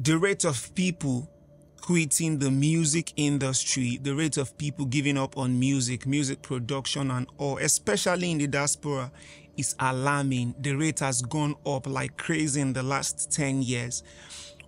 The rate of people quitting the music industry, the rate of people giving up on music production and all, especially in the diaspora, is alarming. The rate has gone up like crazy in the last 10 years.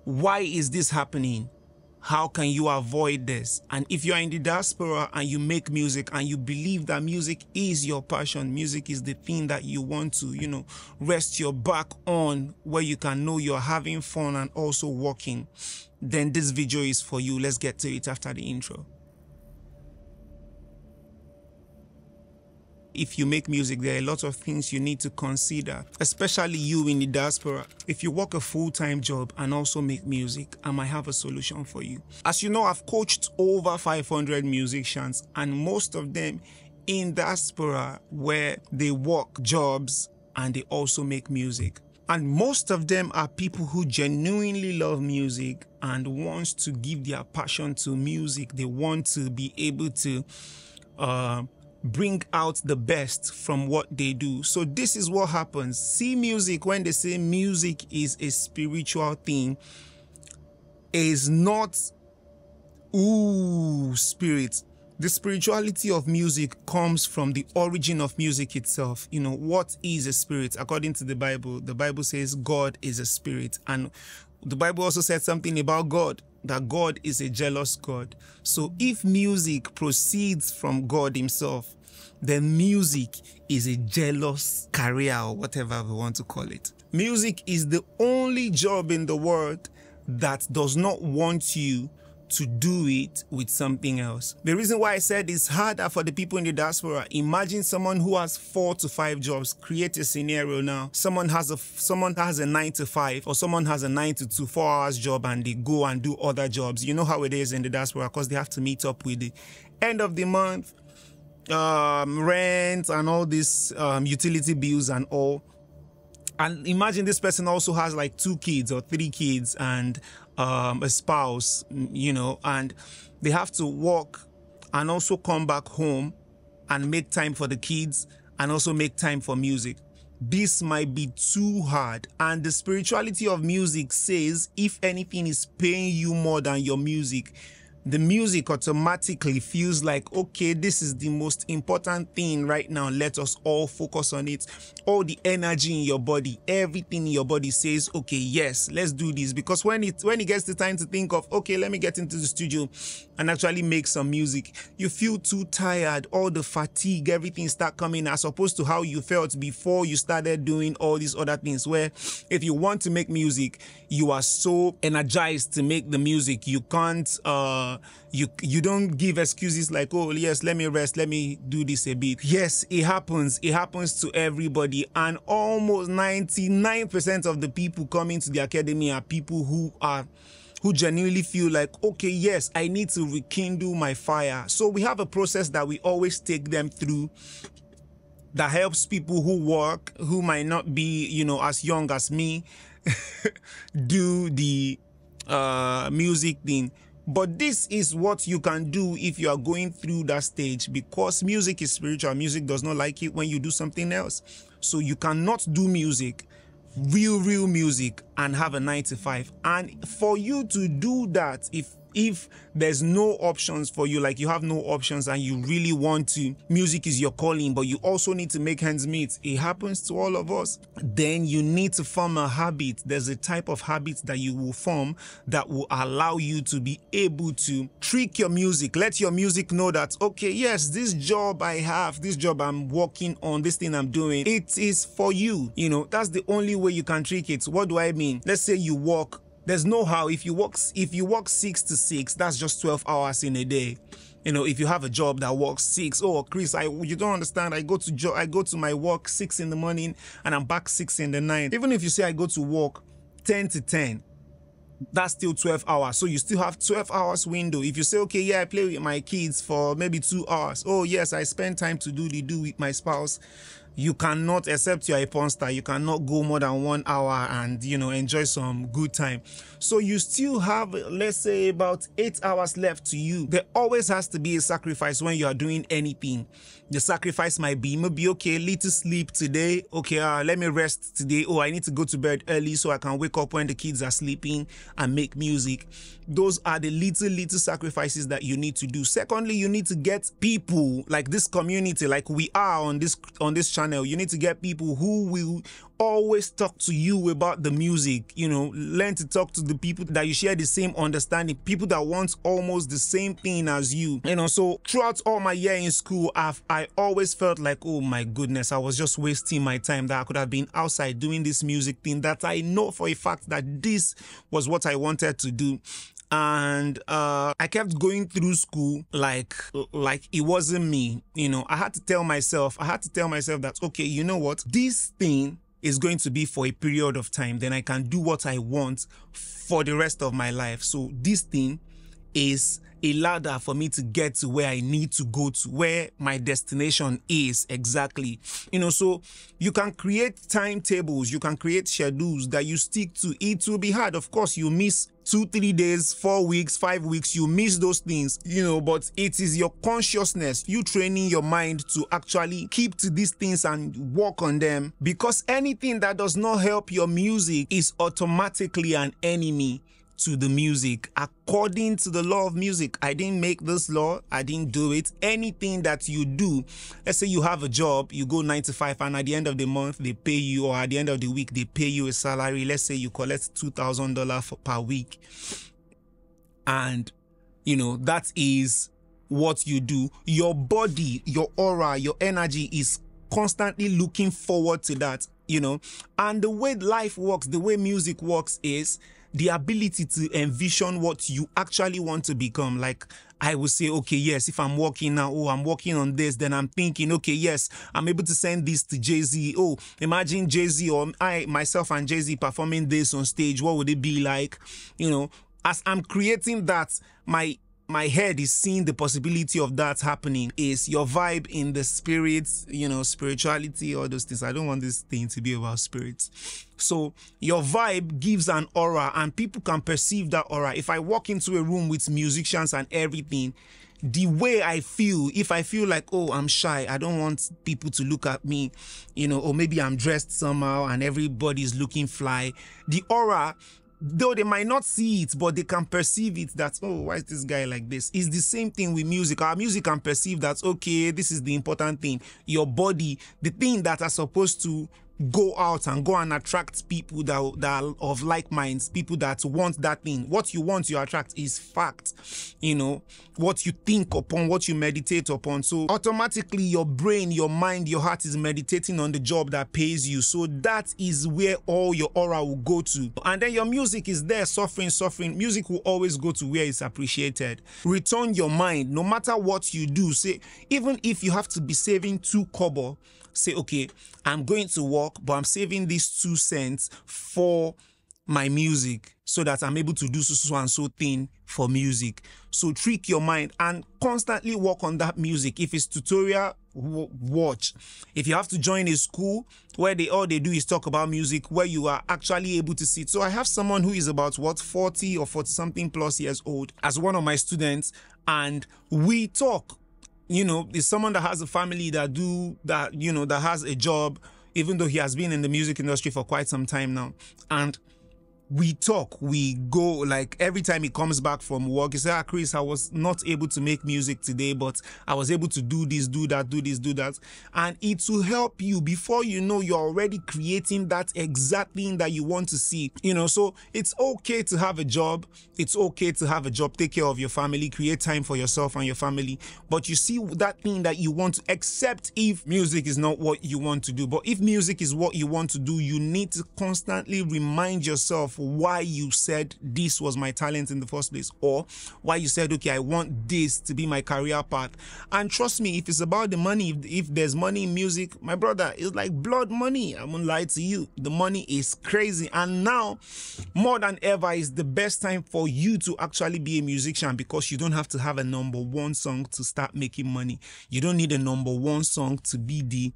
Why is this happening? How can you avoid this? And if you are in the diaspora and you make music and you believe that music is your passion, music is the thing that you want to, rest your back on, where you can know you're having fun and also working, then this video is for you. Let's get to it after the intro. If you make music, there are a lot of things you need to consider, especially you in the diaspora. If you work a full-time job and also make music, I might have a solution for you. As you know, I've coached over 500 musicians, and most of them in diaspora, where they work jobs and they also make music. And most of them are people who genuinely love music and wants to give their passion to music. They want to be able to bring out the best from what they do. So this is what happens. See, music, when they say music is a spiritual thing, is not spirit. The spirituality of music comes from the origin of music itself. What is a spirit? According to the Bible says God is a spirit. And the Bible also said something about God, that God is a jealous God. So if music proceeds from God himself, then music is a jealous carrier, or whatever we want to call it. Music is the only job in the world that does not want you to do it with something else. The reason why I said it's harder for the people in the diaspora, imagine someone who has 4 to 5 jobs. Create a scenario now. Someone has a 9 to 5, or someone has a 9 to 2, 4 hours job, and they go and do other jobs. You know how it is in the diaspora, because they have to meet up with the end of the month, rent and all these utility bills and all. And imagine this person also has like 2 kids or 3 kids and a spouse, and they have to work and also come back home and make time for the kids and also make time for music. This might be too hard. And the spirituality of music says, if anything is paying you more than your music, the music automatically feels like, okay, this is the most important thing right now. Let us all focus on it. All the energy in your body, everything in your body says, okay, yes, let's do this. Because when it gets the time to think of, okay, let me get into the studio and actually make some music, you feel too tired. All the fatigue, everything start coming, as opposed to how you felt before you started doing all these other things, where if you want to make music, you are so energized to make the music. You can't, you don't give excuses like, oh yes, let me rest, let me do this a bit. Yes, it happens to everybody, and almost 99% of the people coming to the academy are people who genuinely feel like, okay, yes, I need to rekindle my fire. So we have a process that we always take them through that helps people who work, who might not be, as young as me, do the music thing. But this is what you can do if you are going through that stage, because music is spiritual. Music does not like it when you do something else. So you cannot do music, real music, and have a 9 to 5. And for you to do that, if there's no options for you, like you have no options and you really want to, music is your calling, but you also need to make ends meet, it happens to all of us, then you need to form a habit. There's a type of habit that you will form that will allow you to be able to trick your music. Let your music know that, okay, yes, this job I have, this job I'm working on, this thing I'm doing, it is for you. That's the only way you can trick it. What do I mean? Let's say you work. There's no how. If you work 6 to 6, that's just 12 hours in a day. If you have a job that works 6, oh, Chris, you don't understand. I go to my work 6 in the morning and I'm back 6 in the night. Even if you say I go to work 10 to 10, that's still 12 hours. So you still have 12 hours window. If you say, okay, yeah, I play with my kids for maybe 2 hours. Oh yes, I spend time to do with my spouse. you cannot, except you are a porn star, you cannot go more than 1 hour and, you know, enjoy some good time. So you still have, let's say, about 8 hours left to you. There always has to be a sacrifice when you are doing anything. The sacrifice might be, maybe, okay, little sleep today. Okay, let me rest today. Oh, I need to go to bed early so I can wake up when the kids are sleeping and make music. Those are the little sacrifices that you need to do. Secondly, you need to get people like this community, like we are on this channel. You need to get people who will always talk to you about the music. You know, learn to talk to the people that you share the same understanding, people that want almost the same thing as you. You know, so throughout all my year in school, I always felt like, oh my goodness, I was just wasting my time, that I could have been outside doing this music thing, that I know for a fact that this was what I wanted to do. And I kept going through school like it wasn't me. You know, I had to tell myself that, okay, you know what, this thing is going to be for a period of time, then I can do what I want for the rest of my life. So this thing is a ladder for me to get to where I need to go, to where my destination is exactly. You know, so you can create timetables, you can create schedules that you stick to. It will be hard. Of course, you miss 2-3 days, 4 weeks, 5 weeks, you miss those things, you know, but it is your consciousness, you training your mind to actually keep to these things and work on them, because anything that does not help your music is automatically an enemy to the music. According to the law of music, I didn't make this law, I didn't do it. Anything that you do, let's say you have a job, you go 9 to 5, and at the end of the month they pay you, or at the end of the week they pay you a salary. Let's say you collect $2,000 per week, and you know that is what you do. Your body, your aura, your energy is constantly looking forward to that, you know. And the way life works, the way music works, is the ability to envision what you actually want to become. Like, I will say, okay, yes, if I'm working now, oh, I'm working on this, then I'm thinking, okay, yes, I'm able to send this to Jay-Z. Oh, imagine Jay-Z or myself and Jay-Z performing this on stage. What would it be like? You know, as I'm creating that, my head is seeing the possibility of that happening. Is your vibe in the spirit, you know, spirituality, all those things. I don't want this thing to be about spirits. So your vibe gives an aura, and people can perceive that aura. If I walk into a room with musicians and everything, the way I feel, if I feel like, oh, I'm shy, I don't want people to look at me, you know, or maybe I'm dressed somehow and everybody's looking fly, the aura, though they might not see it, but they can perceive it, that, oh, why is this guy like this? It's the same thing with music. Our music can perceive that, okay, this is the important thing. Your body, the thing that are supposed to go out and go and attract people that are of like minds, people that want that thing. What you want, you attract, is fact. You know, what you think upon, what you meditate upon. So automatically your brain, your mind, your heart is meditating on the job that pays you. So that is where all your aura will go to. And then your music is there suffering. Music will always go to where it's appreciated. Return your mind, no matter what you do. Say, even if you have to be saving 2 kobo, say, okay, I'm going to work, but I'm saving these 2 cents for my music so that I'm able to do so and so thing for music. So trick your mind and constantly work on that music. If it's tutorial, watch. If you have to join a school where all they do is talk about music, where you are actually able to sit. So I have someone who is about 40 or 40 something plus years old as one of my students, and we talk. You know, it's someone that has a family that you know, that has a job, even though he has been in the music industry for quite some time now. And we talk, we go, like every time he comes back from work, he says, ah, Chris, I was not able to make music today, but I was able to do this, do that, do this, do that. And it will help you. Before you know, you're already creating that exact thing that you want to see. You know, so it's okay to have a job. It's okay to have a job, take care of your family, create time for yourself and your family. But you see that thing that you want to, except if music is not what you want to do. But if music is what you want to do, you need to constantly remind yourself why you said this was my talent in the first place, or why you said, okay, I want this to be my career path. And trust me, if it's about the money, if there's money in music, my brother, it's like blood money. I won't lie to you. The money is crazy. And now, more than ever, is the best time for you to actually be a musician, because you don't have to have a #1 song to start making money. You don't need a #1 song to be the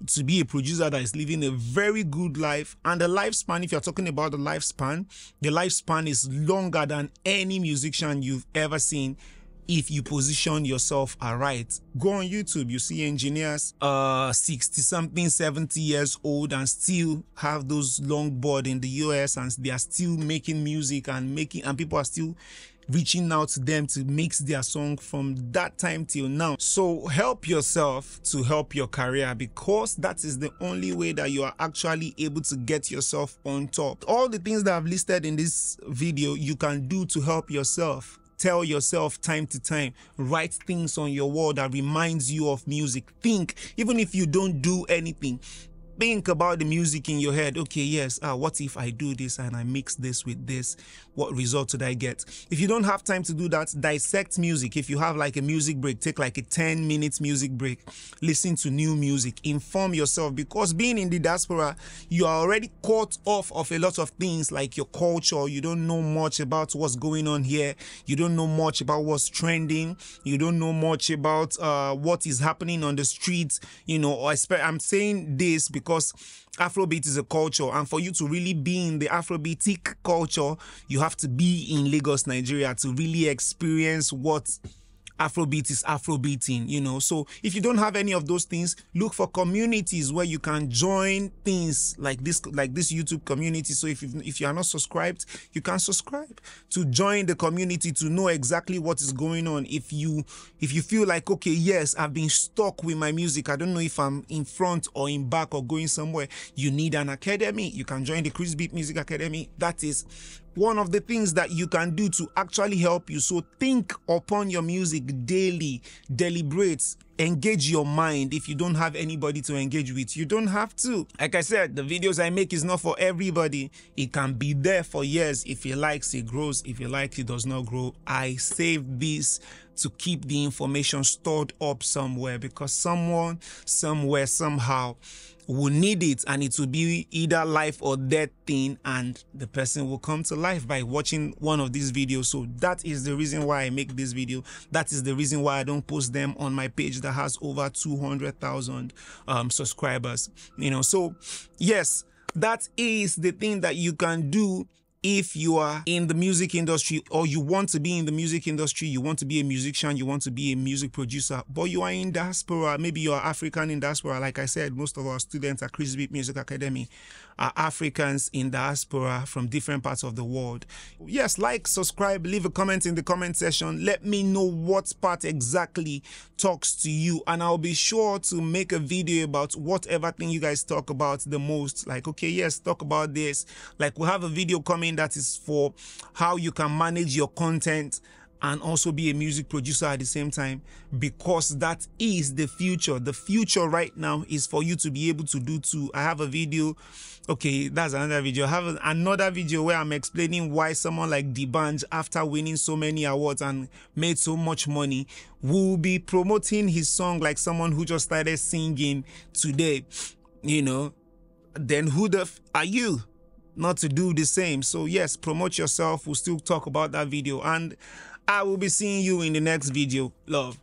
to be a producer that is living a very good life. And the lifespan, if you're talking about the lifespan is longer than any musician you've ever seen if you position yourself aright. Go on YouTube, you see engineers 60 something, 70 years old and still have those long board in the US, and they are still making music and people are still reaching out to them to mix their song from that time till now. So help yourself to help your career, because that is the only way that you are actually able to get yourself on top. All the things that I've listed in this video you can do to help yourself. Tell yourself time to time, write things on your wall that reminds you of music. Think, even if you don't do anything, think about the music in your head. Okay, yes, what if I do this and I mix this with this? What result would I get? If you don't have time to do that, dissect music. If you have like a music break, take like a 10-minute music break. Listen to new music. Inform yourself, because being in the diaspora, you are already caught off of a lot of things like your culture. You don't know much about what's going on here. You don't know much about what's trending. You don't know much about what is happening on the streets. You know, I'm saying this because Afrobeat is a culture, and for you to really be in the Afrobeatic culture, you have to be in Lagos, Nigeria, to really experience what Afrobeat is Afrobeating, you know. So if you don't have any of those things, look for communities where you can join things like this YouTube community. So if you are not subscribed, you can subscribe to join the community to know exactly what is going on. If you feel like, okay, yes, I've been stuck with my music, I don't know if I'm in front or in back or going somewhere, you need an academy. You can join the Krizbeatz Music Academy. That is one of the things that you can do to actually help you. So think upon your music daily, deliberate, engage your mind. If you don't have anybody to engage with, you don't have to. Like I said, the videos I make is not for everybody. It can be there for years. If it likes, it grows. If it likes, it does not grow. I save this to keep the information stored up somewhere, because someone, somewhere, somehow will need it, and it will be either life or death thing, and the person will come to life by watching one of these videos. So that is the reason why I make this video. That is the reason why I don't post them on my page that has over 200,000 subscribers, you know. So yes, that is the thing that you can do if you are in the music industry, or you want to be in the music industry, you want to be a musician, you want to be a music producer, but you are in diaspora. Maybe you are African in diaspora. Like I said, most of our students at Krizbeatz Music Academy are Africans in diaspora from different parts of the world. Yes, like, subscribe, leave a comment in the comment section. Let me know what part exactly talks to you, and I'll be sure to make a video about whatever thing you guys talk about the most. Like, okay, yes, talk about this. Like, we'll have a video coming that is for how you can manage your content and also be a music producer at the same time, because that is the future. The future right now is for you to be able to do too. I have a video, okay, that's another video. I have another video where I'm explaining why someone like D'banj, after winning so many awards and made so much money, will be promoting his song like someone who just started singing today, you know. Then who the f are you not to do the same? So yes, promote yourself. We'll still talk about that video, and I will be seeing you in the next video. Love.